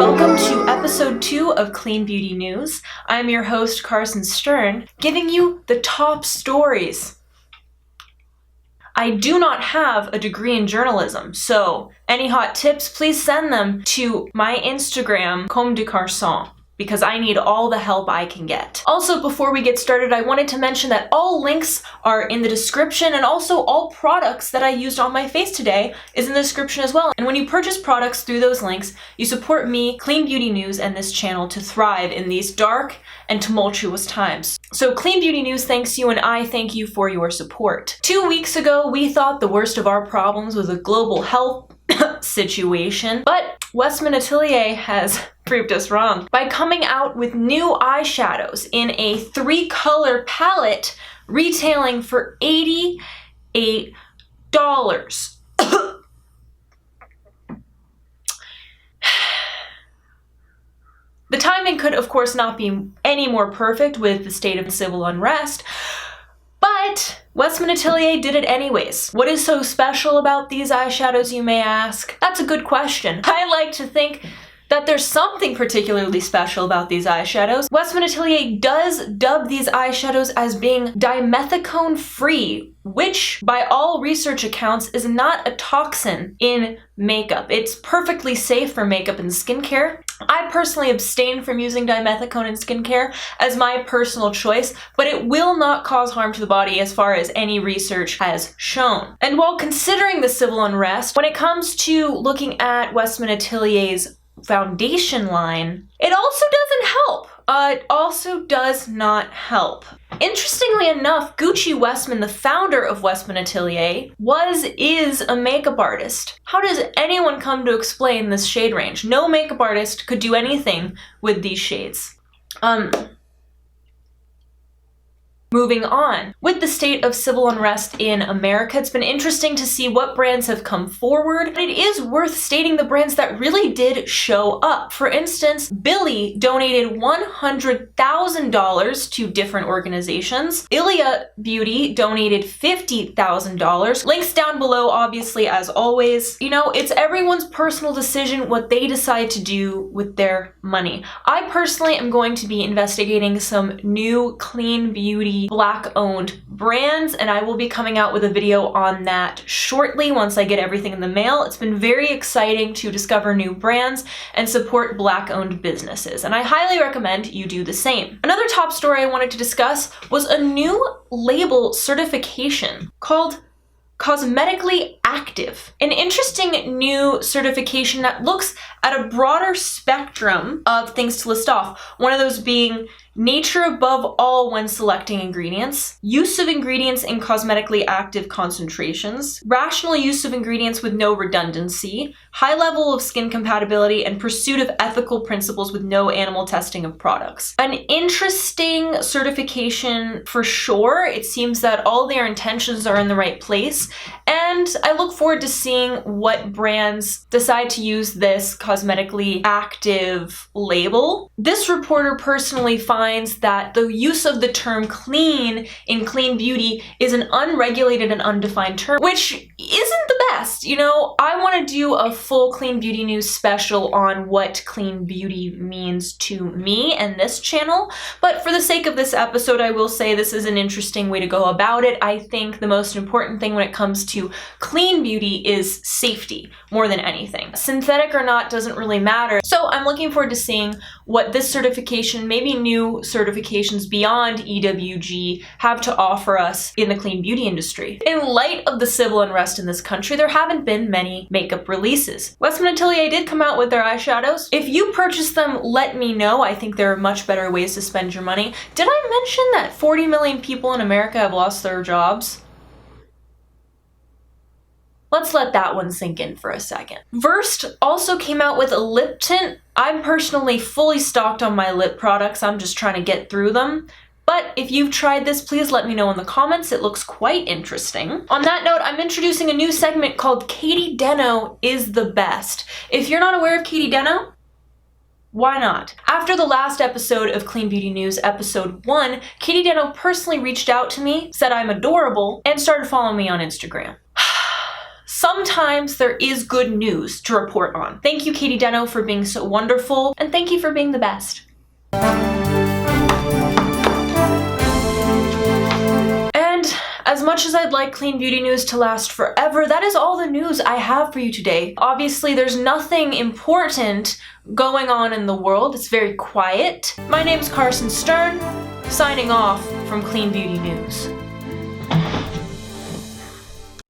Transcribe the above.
Welcome to episode 2 of Clean Beauty News. I'm your host, Carson Stern, giving you the top stories. I do not have a degree in journalism, so any hot tips, please send them to my Instagram, Comme de Carson, because I need all the help I can get. Also, before we get started, I wanted to mention that all links are in the description, and also all products that I used on my face today is in the description as well. And when you purchase products through those links, you support me, Clean Beauty News, and this channel to thrive in these dark and tumultuous times. So Clean Beauty News thanks you, and I thank you for your support. 2 weeks ago, we thought the worst of our problems was a global health situation, but Westman Atelier has proved us wrong by coming out with new eyeshadows in a 3-color palette retailing for $88. The timing could, of course, not be any more perfect with the state of civil unrest, but Westman Atelier did it anyways. What is so special about these eyeshadows, you may ask? That's a good question. I like to think that there's something particularly special about these eyeshadows. Westman Atelier does dub these eyeshadows as being dimethicone-free, which, by all research accounts, is not a toxin in makeup. It's perfectly safe for makeup and skincare. I personally abstain from using dimethicone in skincare as my personal choice, but it will not cause harm to the body as far as any research has shown. And while considering the civil unrest, when it comes to looking at Westman Atelier's foundation line, it also doesn't help. It also does not help. Interestingly enough, Gucci Westman, the founder of Westman Atelier, is a makeup artist. How does anyone come to explain this shade range? No makeup artist could do anything with these shades. Moving on. With the state of civil unrest in America, it's been interesting to see what brands have come forward. It is worth stating the brands that really did show up. For instance, Billie donated $100,000 to different organizations. Ilia Beauty donated $50,000. Links down below, obviously, as always. You know, it's everyone's personal decision what they decide to do with their money. I personally am going to be investigating some new clean beauty Black-owned brands, and I will be coming out with a video on that shortly once I get everything in the mail. It's been very exciting to discover new brands and support Black-owned businesses, and I highly recommend you do the same. Another top story I wanted to discuss was a new label certification called Cosmetically Active. An interesting new certification that looks at a broader spectrum of things to list off. One of those being nature above all when selecting ingredients, use of ingredients in cosmetically active concentrations, rational use of ingredients with no redundancy, high level of skin compatibility, and pursuit of ethical principles with no animal testing of products. An interesting certification for sure. It seems that all their intentions are in the right place, and I look forward to seeing what brands decide to use this cosmetically active label. This reporter personally finds that the use of the term clean in clean beauty is an unregulated and undefined term, which isn't the best. You know, I want to do a full Clean Beauty News special on what clean beauty means to me and this channel, but for the sake of this episode, I will say this is an interesting way to go about it. I think the most important thing when it comes to clean beauty is safety more than anything. Synthetic or not doesn't really matter. So I'm looking forward to seeing what this certification, maybe new certifications beyond EWG, have to offer us in the clean beauty industry. In light of the civil unrest in this country, there haven't been many makeup releases. Westman Atelier did come out with their eyeshadows. If you purchase them, let me know. I think there are much better ways to spend your money. Did I mention that 40 million people in America have lost their jobs? Let's let that one sink in for a second. Versed also came out with a lip tint. I'm personally fully stocked on my lip products. I'm just trying to get through them. But if you've tried this, please let me know in the comments. It looks quite interesting. On that note, I'm introducing a new segment called Katie Deno is the Best. If you're not aware of Katie Deno, why not? After the last episode of Clean Beauty News, episode 1, Katie Deno personally reached out to me, said I'm adorable, and started following me on Instagram. sometimes there is good news to report on. Thank you, Katie Deno, for being so wonderful, and thank you for being the best. As much as I'd like clean beauty news to last forever, that is all the news I have for you today. Obviously, there's nothing important going on in the world. It's very quiet. My name's Carson Stern, signing off from Clean Beauty News.